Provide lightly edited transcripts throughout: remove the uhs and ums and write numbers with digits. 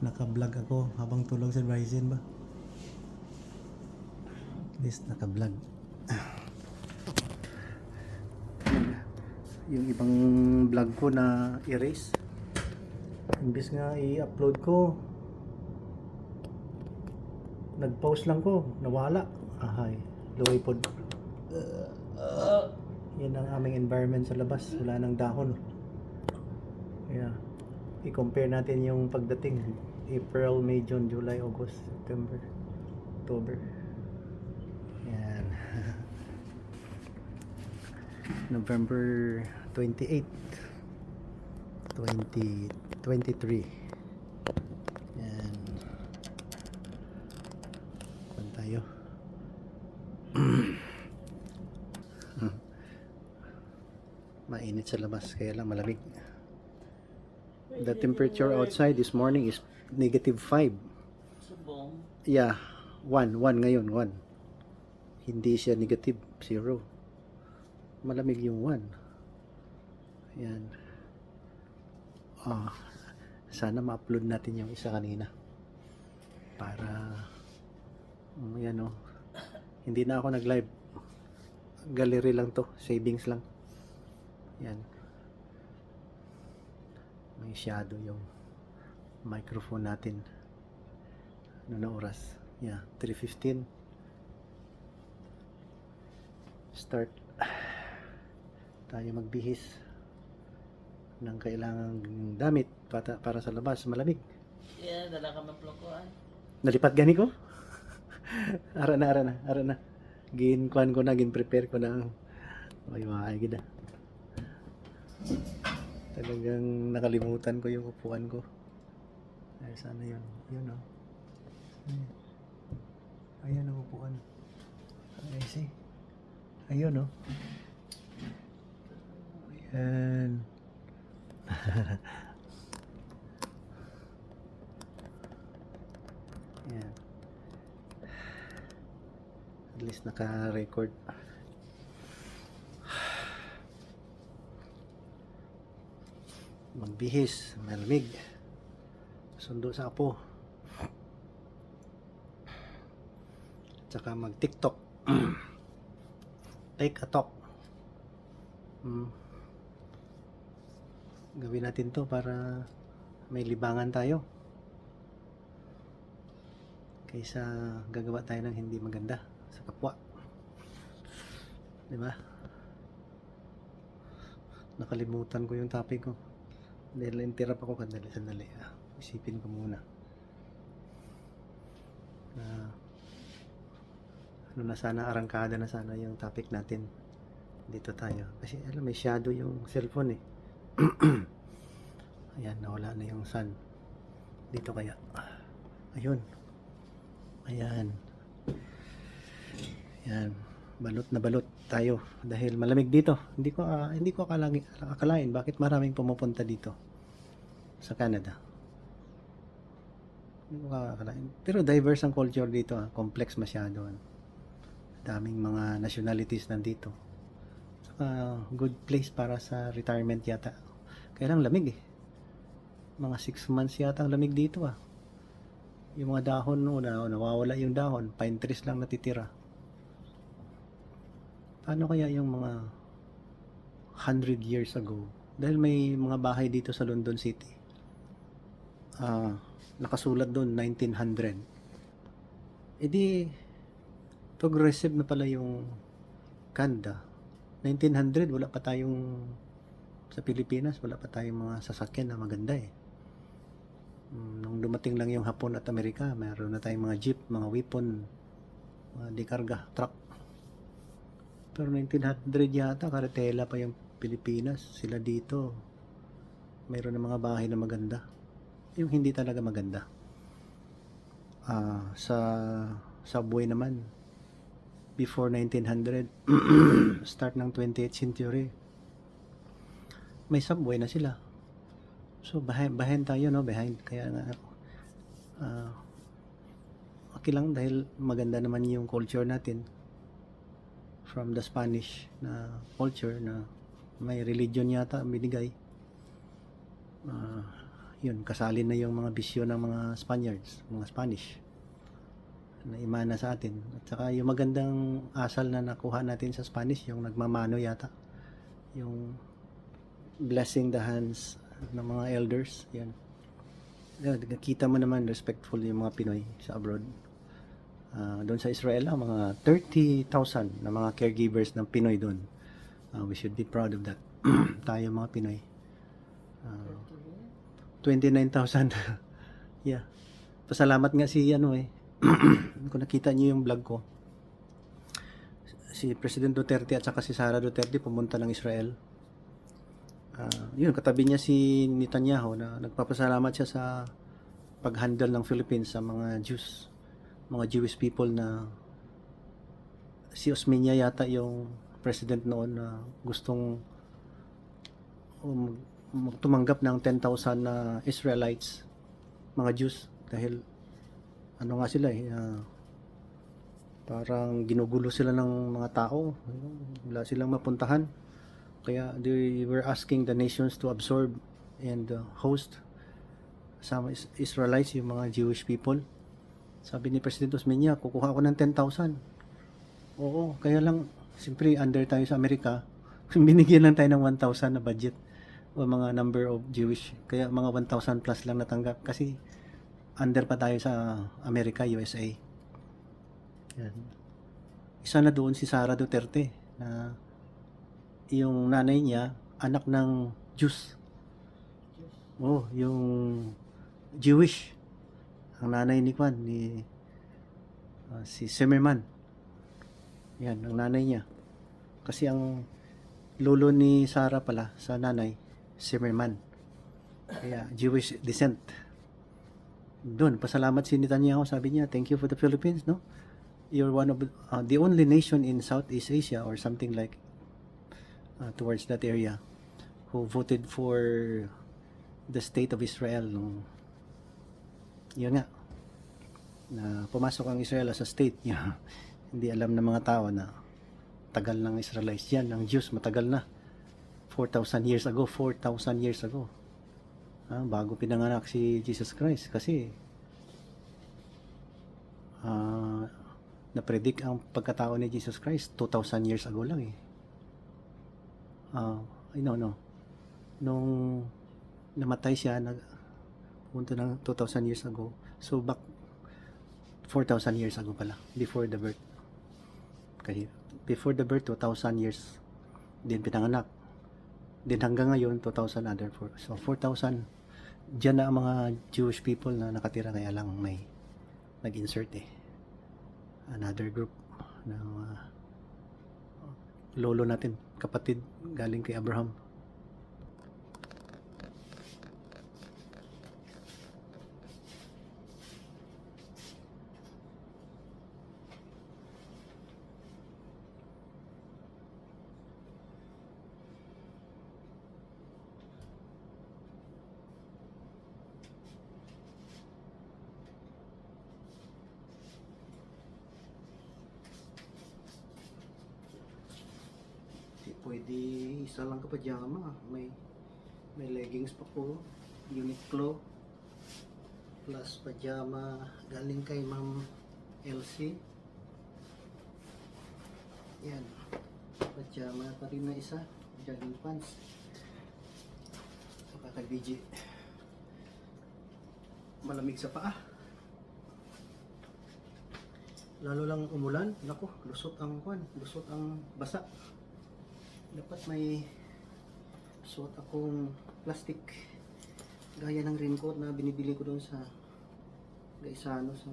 Naka-vlog ako habang tulog sa Ryzen ba? At least naka-vlog. Yung ibang vlog ko na erase. Imbis nga i-upload ko, nag-pause lang ko, nawala. Ahay, luwi pod. Yan ang aming environment sa labas, wala nang dahon. Kaya i-compare natin yung pagdating April, May, June, July, August, September, October. Yan. November 28, 2023. Yan. Kuhan tayo. Mainit sa labas, kaya lang malamig. The temperature outside this morning is -5. Subong. Yeah, 1 ngayon, 1. Hindi siya negative, 0. Malamig yung 1. Ayan. Sana ma-upload natin yung isa kanina. Para, yan o. Hindi na ako nag-live. Gallery lang to, savings lang. Yan. May shadow yung microphone natin. Ano na oras? Yeah, 3:15. Start tayo magbihis ng kailangang damit para sa labas, malamig. Yeah, dala ka maplokoan. Nalipat gani ko? Ara na. Gin-kuan ko na, gin-prepare ko na. Ay, maay gida. Talagang nakalimutan ko yung upuan ko. Ay, sana yun. Yun o. Ayan ang upuan. I see. Ayun o. Ayan. Ayan. At least naka-record. Magbihis, malamig. Sundo sa apo. Tsaka mag-TikTok. Take a talk. Gawin natin to para may libangan tayo. Kaysa gagawa tayo ng hindi maganda sa kapwa. Diba? Nakalimutan ko yung topic ko. Dahil interrupt ako sandali. Isipin ko muna. Ano na sana, arangkada na sana yung topic natin. Dito tayo. Kasi alam, may shadow yung cellphone eh. Ayan, nawala na yung sun. Dito kaya. Ayun. Ayan. Ayan. Balot na balot tayo dahil malamig dito. Hindi ko akalain bakit maraming pumupunta dito sa Canada. Hindi ko akalain. Pero diverse ang culture dito, complex masyado. Daming mga nationalities nandito. Saka good place para sa retirement yata. Kaya lang lamig eh. Mga 6 months yata ang lamig dito Yung mga dahon nawawala yung dahon, pine trees lang natitira. Paano kaya yung mga 100 years ago? Dahil may mga bahay dito sa London City. Nakasulat doon 1900. Di progressive na pala yung Canada. 1900 wala pa tayong sa Pilipinas, wala pa tayong mga sasakyan na maganda eh. Nung dumating lang yung Hapon at Amerika, mayroon na tayong mga jeep, mga weapon, mga dekarga, truck. Pero 1900 yata, karetela pa yung Pilipinas. Sila dito, mayroon na mga bahay na maganda. Yung hindi talaga maganda. Sa subway naman, before 1900, start ng 20th century, may subway na sila. So, behind tayo, no? Behind. Kaya nga, okay lang dahil maganda naman yung culture natin. From the Spanish na culture na may religion yata binigay. yun, kasali na yung mga bisyo ng mga Spaniards, mga Spanish na imana sa atin. At saka yung magandang asal na nakuha natin sa Spanish, yung nagmamano yata, yung blessing the hands ng mga elders, yan. Kita mo naman respectful yung mga Pinoy sa abroad. Doon sa Israel lang, mga 30,000 na mga caregivers ng Pinoy doon. We should be proud of that. Tayo mga Pinoy. 29,000. Yeah. Pasalamat nga si kung nakita niyo yung vlog ko. Si President Duterte at saka si Sara Duterte pumunta ng Israel. Yun, katabi niya si Netanyahu na nagpapasalamat siya sa pag-handle ng Philippines sa mga Jews, mga Jewish people na si Osmeña yata yung president noon na gustong tumanggap ng 10,000 na Israelites, mga Jews, dahil ano nga sila parang ginugulo sila ng mga tao, wala silang mapuntahan, kaya they were asking the nations to absorb and host some Israelites, yung mga Jewish people. Sabi ni President Osmeña, kukuha ako ng 10,000. Oo, kaya lang siyempre under tayo sa Amerika, binigyan lang tayo ng 1,000 na budget o mga number of Jewish, kaya mga 1,000 plus lang natanggap kasi under pa tayo sa Amerika, USA. Yan. Isa na doon si Sara Duterte na yung nanay niya anak ng Jews. Oh, yung Jewish. Ang nanay ni Kwan ni si Zimmerman. Yan, ang nanay niya. Kasi ang lolo ni Sara pala sa nanay, Zimmerman. Kaya Jewish descent. Doon, pasalamat si Netanyahu, sabi niya, thank you for the Philippines, no? You're one of the only nation in Southeast Asia or something like towards that area who voted for the state of Israel nung yun nga na pumasok ang Israel as a state. Hindi alam ng mga tao na tagal ng Israelites yan, ng Jews matagal na, 4,000 years ago bago pinanganak si Jesus Christ, kasi na-predict ang pagkatao ni Jesus Christ 2,000 years ago lang nung namatay siya, punta ng 2,000 years ago, so back 4,000 years ago pala, before the birth. Kasi before the birth 2,000 years din pinanganak, din hanggang ngayon 2,000 other 4, so 4,000 dyan na ang mga Jewish people na nakatira, kaya lang may nag-insert another group na lolo natin, kapatid galing kay Abraham. Pwede isa lang ka pajama, may leggings pa po, Uniqlo plus pajama galing kay Ma'am Elsie. Yan, pajama pa rin na isa, jogging pants, saka kag-BG, malamig sa paa, lalo lang umulan, naku, lusot ang basa. Dapat may suot akong plastic gaya ng raincoat na binibili ko doon sa Gaisano sa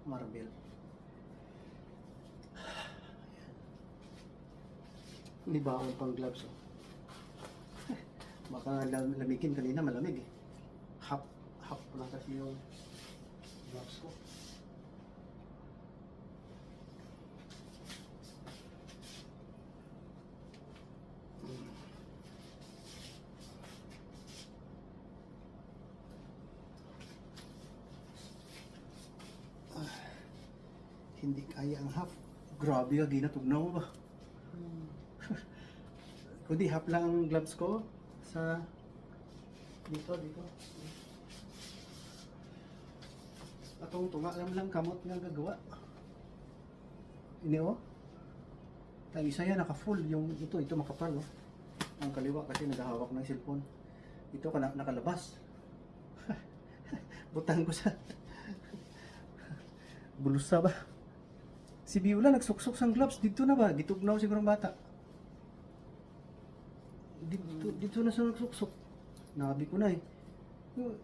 Marbel. Hindi ba akong pang gloves baka lamigin, kanina malamig half lang kasi yung gloves ko. Hindi kaya ang half. Grabe ka, ginatugnaw ba? Kundi half lang ang gloves ko sa dito. Atong tunga lang kamot nga gagawa. Ini oh. Tayo isa yan naka-full yung ito makapal oh. Ang kaliwa kasi naghahawak ng cellphone. Ito nakalabas. Butang ko sa bulsa ba? Si Biola nagsuksok sang gloves dito na ba? Gitugnaw siguro ang bata. Dito na sa nagsuksok. Nabi ko na eh.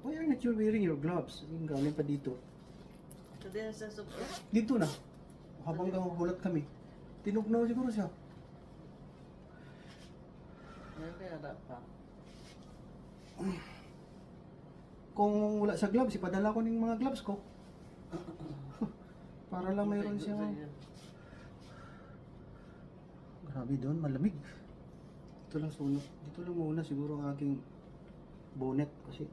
Why are not you wearing your gloves? Yung galing pa dito. Ito din sa suko. Dito na. Habang hulat kami. Tinugnaw siguro siya. Ano kaya ada pa? Kung wala sa gloves, ipadala ko ng mga gloves ko. Para lang mayroon siya. Grabe doon, malamig. Dito lang suno. Dito lang muna siguro ang aking bonnet kasi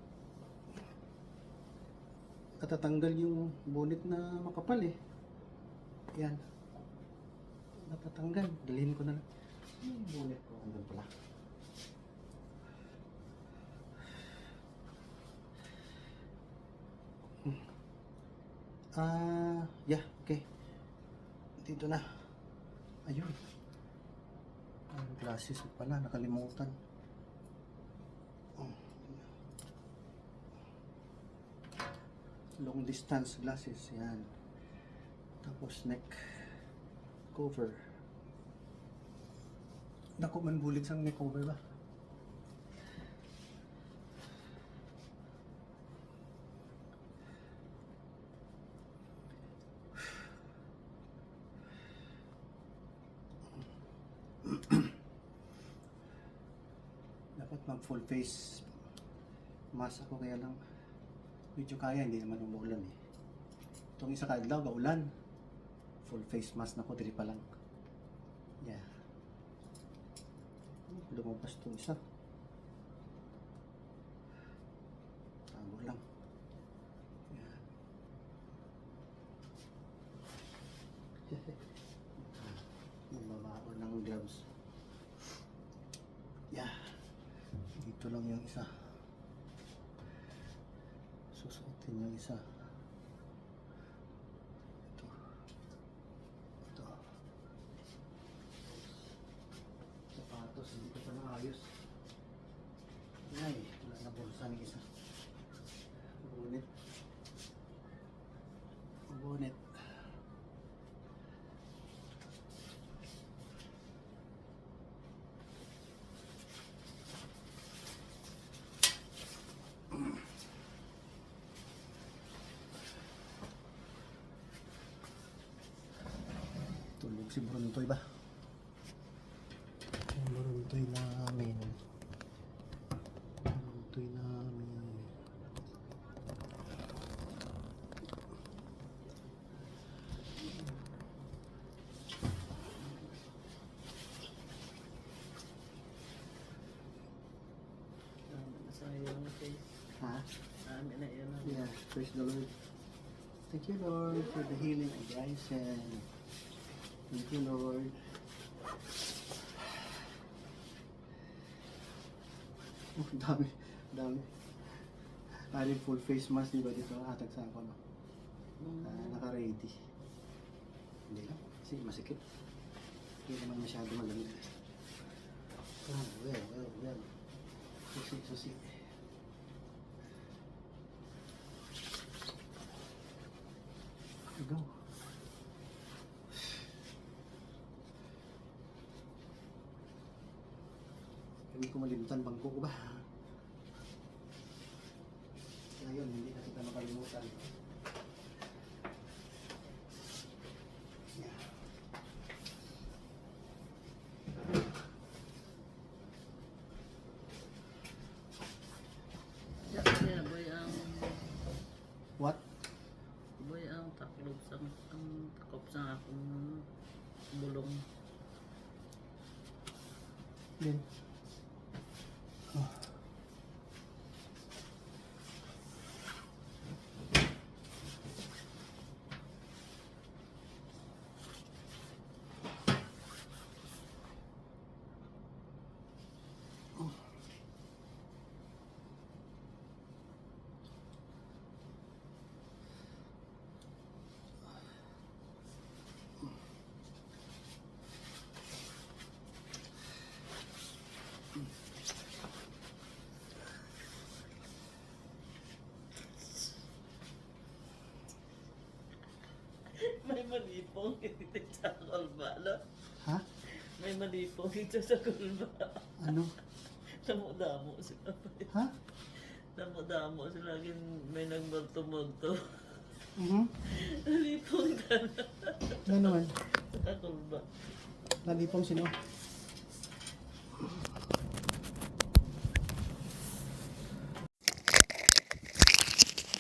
katatanggal yung bonnet na makapal eh. Yan. Natatanggal. Dalhin ko na lang. Yung bonnet ko. Andun pala. Yeah, okay. Dito na. Ayun. Ang glasses ko pala, nakalimutan. Oh. Long distance glasses, yan. Tapos neck cover. Dako man bulig sang neck cover ba? Dapat mag full face mask ako kaya lang medyo kaya, hindi naman umuulan eh. Itong isa kaadlaw gaulan. Full face mask na ko diri pa lang. Yeah. Lumabas itong isa. Tago lang. Yeah. Magbabaon ng gloves. Yeah. Dito lang yung isa. Susuotin yung isa. Ito. Sapatos, hindi ko pa naayos. Ay, wala na bulsa ng isa. Bonnet. Bonnet. Tulog si Bruntoy ba? Yung Bruntoy namin. Bruntoy namin. Sa yung face. Ha? Amin na yun. Yeah, praise the Lord. Thank you Lord for the healing guys and thank you Lord. Oh, dami. Ari full face mask diba dito atag sa ako no? Naka-ready. Hindi lang, kasi masikip. Hindi naman masyado malamig. Well. Susi. Go. Hindi ko malimutan bangko ko ba? Ayun, hindi na kita makalimutan. Yeah. Kaya boy ang What? boy ang taklob sa ang takop sa akong bulong. Din. Oh. malipong dito sa kulba, no? Ha? May malipong dito sa kulba. Ano? Damo-damo sila. Ha? Damo-damo sila. Laging may nagmulto-multo. Mhm. Malipong ka na Ganon. sa kulba. Nalipong sino?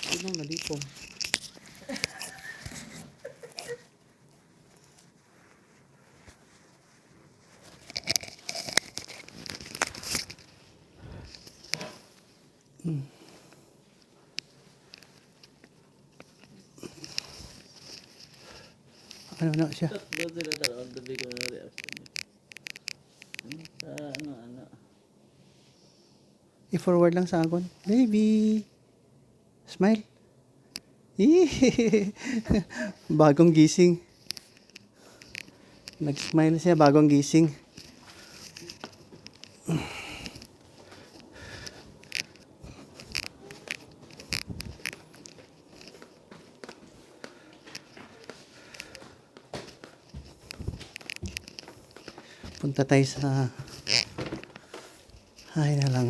Sino nalipong? Ano na siya? Tatlo sila dalawang gabi ko na reaction. Sa ano. I-forward lang sa akin. Baby! Smile! Eeeeh! Bagong gising. Nag-smile siya, bagong gising. Punta tayo sa ay na lang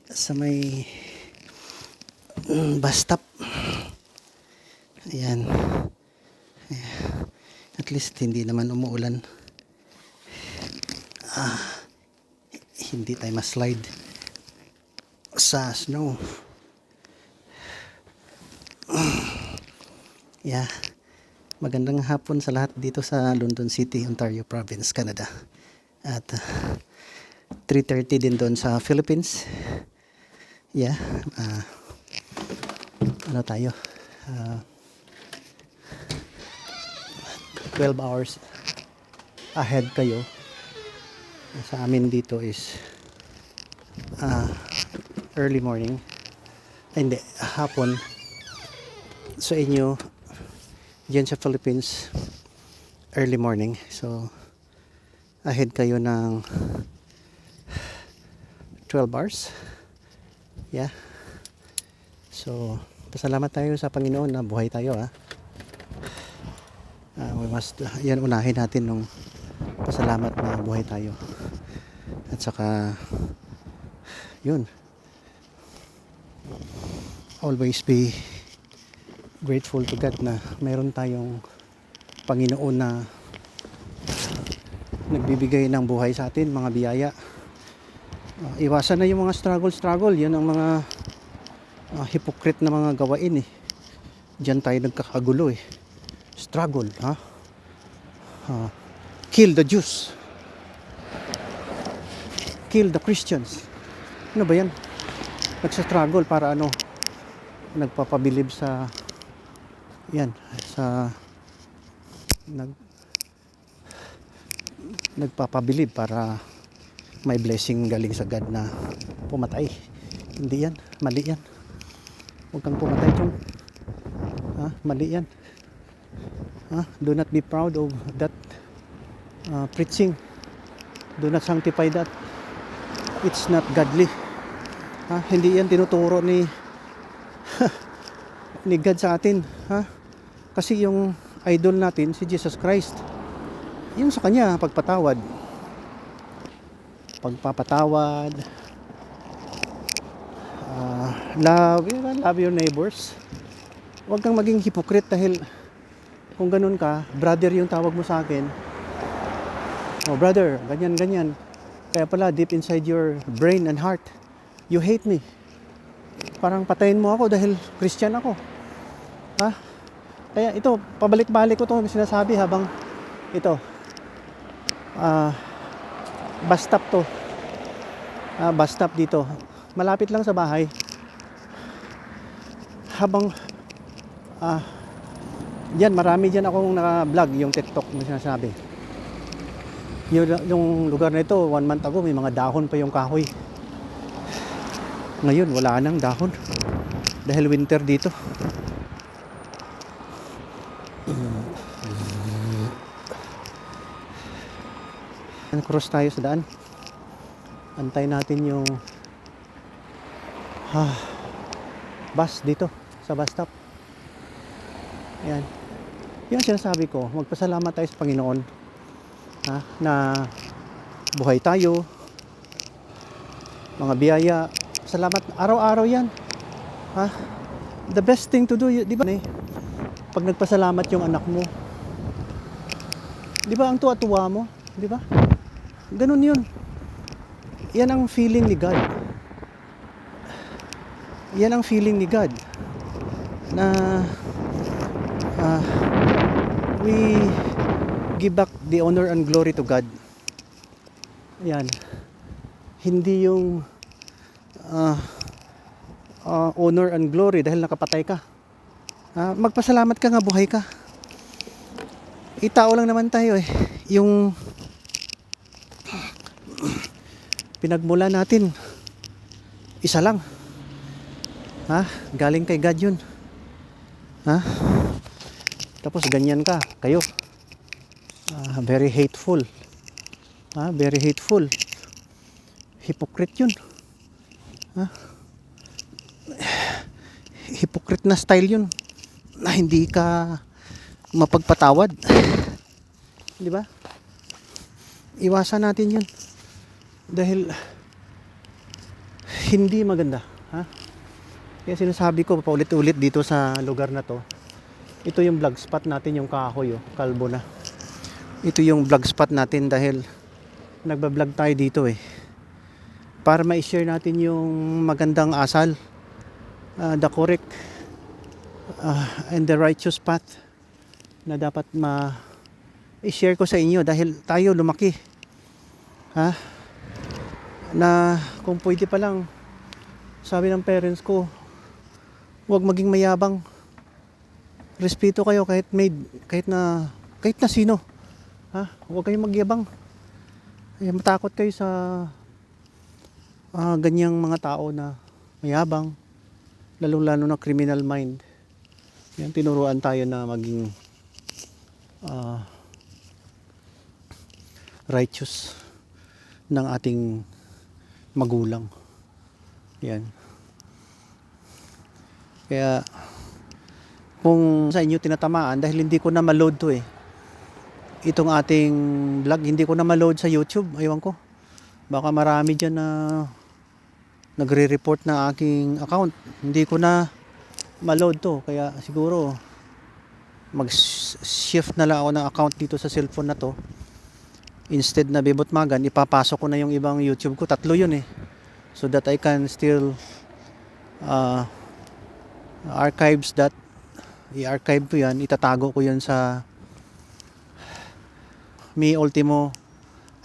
sa may bus stop. Ayan. At least hindi naman umuulan. Hindi tayo ma-slide sa snow. Yeah. Magandang hapon sa lahat dito sa London City, Ontario Province, Canada. At 3:30 din doon sa Philippines. Yeah. Ano tayo? 12 hours ahead kayo. Sa amin dito is early morning. Ay, hindi, hapon. Sa inyo, diyan sa Philippines, early morning. So, ahead kayo ng 12 hours. Yeah. So, pasalamat tayo sa Panginoon na buhay tayo, ha. We must, yan unahin natin nung pasalamat na buhay tayo. At saka, yun. Always be grateful to God na mayroon tayong Panginoon na nagbibigay ng buhay sa atin, mga biyaya. Iwasan na yung mga struggle. Yan ang mga hypocrite na mga gawain, eh. Diyan tayo nagkakagulo, eh. Struggle, ha? Kill the Jews. Kill the Christians. Ano ba yan? Nagsa-struggle para ano? Nagpapabilib sa yan, sa nagpapabilib para may blessing galing sa God na pumatay. Hindi yan, mali yan. Huwag kang pumatay, chong. Mali yan. Do not be proud of that preaching. Do not sanctify that. It's not godly. Hindi yan tinuturo ni ni God sa atin, kasi yung idol natin si Jesus Christ, yung sa kanya pagpatawad, pagpapatawad, love your neighbors. Huwag kang maging hypocrite dahil kung ganun ka, brother yung tawag mo sa akin, oh brother, ganyan, kaya pala deep inside your brain and heart you hate me. Parang patayin mo ako dahil Christian ako. Kaya ito, pabalik-balik ko itong sinasabi habang ito, bus stop to. Bus stop dito. Malapit lang sa bahay. Habang, yan, marami dyan akong naka-vlog, yung TikTok na sinasabi. Yung lugar na ito, 1 month ago, may mga dahon pa yung kahoy. Ngayon, wala nang dahon. Dahil winter dito. Cross tayo sa daan. Antay natin yung bus dito sa bus stop. Ayan. Yan ang sinasabi ko, magpasalamat tayo sa Panginoon, ha, na buhay tayo, mga biyaya. Salamat araw-araw yan, ha. The best thing to do, di ba, pag nagpasalamat yung anak mo, di ba, ang tuwa-tuwa mo, di ba? Ganun yun. Yan ang feeling ni God. Yan ang feeling ni God na we give back the honor and glory to God. Yan. Hindi yung honor and glory dahil nakapatay ka. Magpasalamat ka nga, buhay ka. Itao lang naman tayo eh. Yung pinagmula natin, isa lang. Galing kay God yun. Tapos ganyan ka, kayo. Very hateful. Very hateful. Hypocrite yun. Hypocrite na style yun. Na hindi ka mapagpatawad. Di ba? Iwasan natin yun. Dahil hindi maganda. Kaya sinasabi ko paulit-ulit dito sa lugar na to. Ito yung vlog spot natin, yung kahoy, kalbo na. Ito yung vlog spot natin dahil nagba-vlog tayo dito eh. Para ma-share natin yung magandang asal, the correct and the righteous path na dapat ma-share ko sa inyo dahil tayo lumaki. Na kung pwede pa lang, sabi ng parents ko, huwag maging mayabang. Respeto kayo kahit na sino. Huwag kayong magyabang. Matakot kayo sa ganyang mga tao na mayabang, lalong-lalo na criminal mind. Yan, tinuruan tayo na maging righteous ng ating magulang. Yan. Kaya kung sa inyo tinatamaan dahil hindi ko na ma-load to itong ating vlog, hindi ko na ma-load sa YouTube. Aywan ko, baka marami dyan na nagre-report na aking account. Hindi ko na ma-load to, kaya siguro mag-shift na lang ako ng account dito sa cellphone na to. Instead na Bebot Magan, ipapasok ko na yung ibang YouTube ko. 3 yun so that I can still i-archive ko yan, itatago ko yan sa Mi Ultimo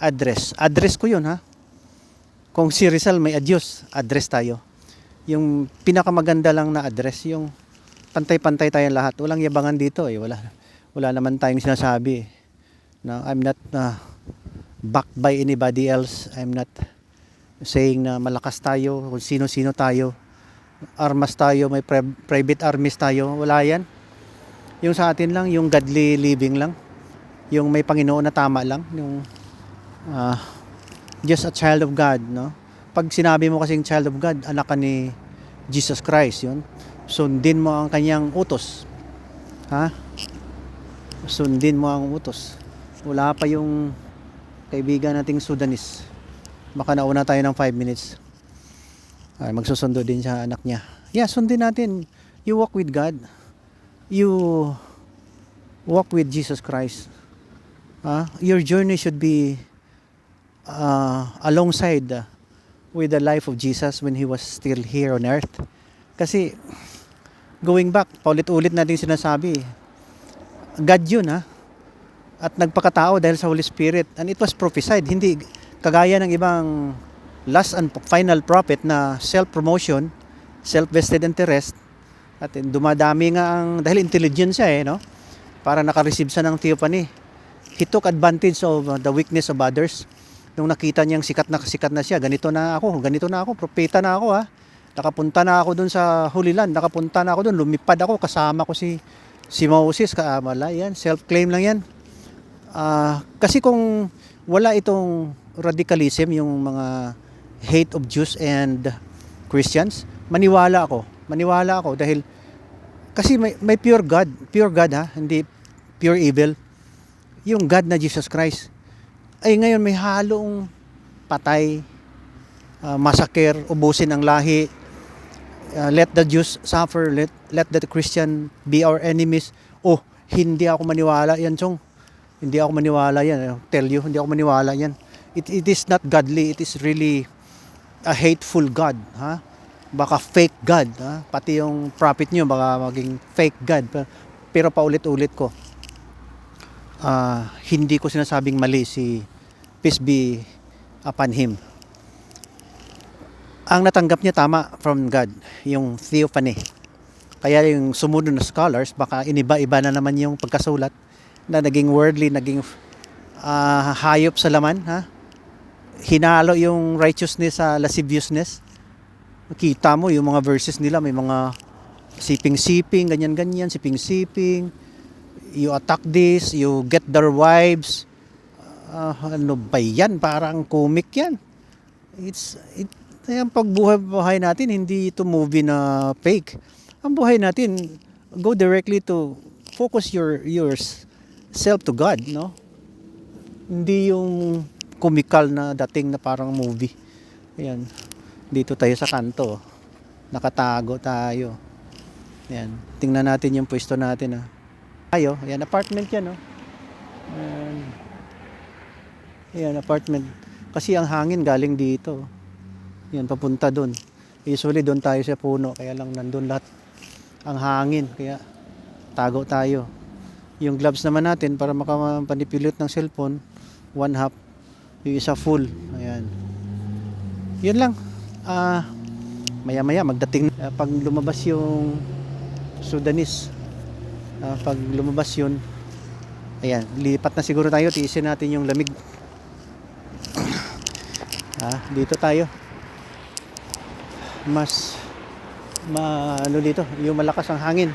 address ko yun. Kung si Rizal may adios, address tayo. Yung pinakamaganda lang na address, yung pantay-pantay tayong lahat, walang yabangan dito wala naman tayong sinasabi na I'm not backed by anybody else. I'm not saying na malakas tayo, kung sino-sino tayo, armas tayo, may private armies tayo. Wala yan. Yung sa atin lang, yung godly living lang, yung may Panginoon na tama lang, yung just a child of God, no? Pag sinabi mo kasing child of God, anak ka ni Jesus Christ, yun, sundin mo ang kanyang utos. Sundin mo ang utos. Wala pa yung kaibigan nating Sudanese, baka nauna tayo ng 5 minutes. Magsusundo din siya anak niya. Sundin natin. You walk with God. You walk with Jesus Christ. Your journey should be alongside with the life of Jesus when He was still here on earth. Kasi going back, paulit-ulit natin sinasabi, God yun at nagpakatao dahil sa Holy Spirit, and it was prophesied. Hindi kagaya ng ibang last and final prophet na self-promotion, self-vested interest, at dumadami nga dahil intelligent siya no? Para naka-receive siya ng theophany. He took advantage of the weakness of others. Nung nakita niyang sikat na siya, ganito na ako, propeta na ako nakapunta na ako dun sa Holy Land, nakapunta na ako dun, lumipad ako, kasama ko si Moses, wala yan, self-claim lang yan. Kasi kung wala itong radicalism, yung mga hate of Jews and Christians, maniwala ako dahil kasi may pure God, hindi pure evil. Yung God na Jesus Christ. Ay ngayon may halong patay, massacre, ubusin ang lahi, let the Jews suffer, let the Christian be our enemies. Oh, hindi ako maniwala yan, Chong. Hindi ako maniwala yan. I tell you, hindi ako maniwala yan. It is not godly. It is really a hateful God. Ha? Baka fake God. Ha? Pati yung prophet nyo, baka maging fake God. Pero paulit-ulit ko, hindi ko sinasabing mali si peace be upon him. Ang natanggap niya tama from God, yung theophany. Kaya yung sumunod na scholars, baka iniba-iba na naman yung pagkasulat na naging worldly, naging hayop sa laman. Ha? Hinalo yung righteousness sa lasciviousness. Kita mo yung mga verses nila, may mga siping-siping, ganyan-ganyan, siping-siping. You attack this, you get their wives. Ano ba yan? Parang comic yan. Ang pagbuhay natin, hindi ito movie na fake. Ang buhay natin, go directly to focus yourself to God, no? Hindi yung comical na dating na parang movie. Ayan. Dito tayo sa kanto. Nakatago tayo. Ayan. Tingnan natin yung pwesto natin, ha. Ayo, ayan, apartment yan, no? Ayan, apartment. Kasi ang hangin galing dito. Yan, papunta doon. Usually doon tayo sa puno, kaya lang nandun lahat ang hangin, kaya tago tayo. Yung gloves naman natin para makapanipilot ng cellphone, 1/2, yung isa full. Ayan. Yun lang. Maya-maya magdating pag lumabas yung Sudanese. Pag lumabas yun, ayan, lipat na siguro tayo, tiisin natin yung lamig. Dito tayo. Mas ano dito, yung malakas ang hangin.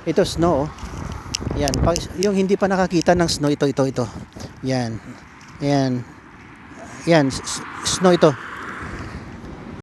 Ito snow, oh. Yan, yung hindi pa nakakita ng snow, ito. Yan. Yan. Yan, snow ito.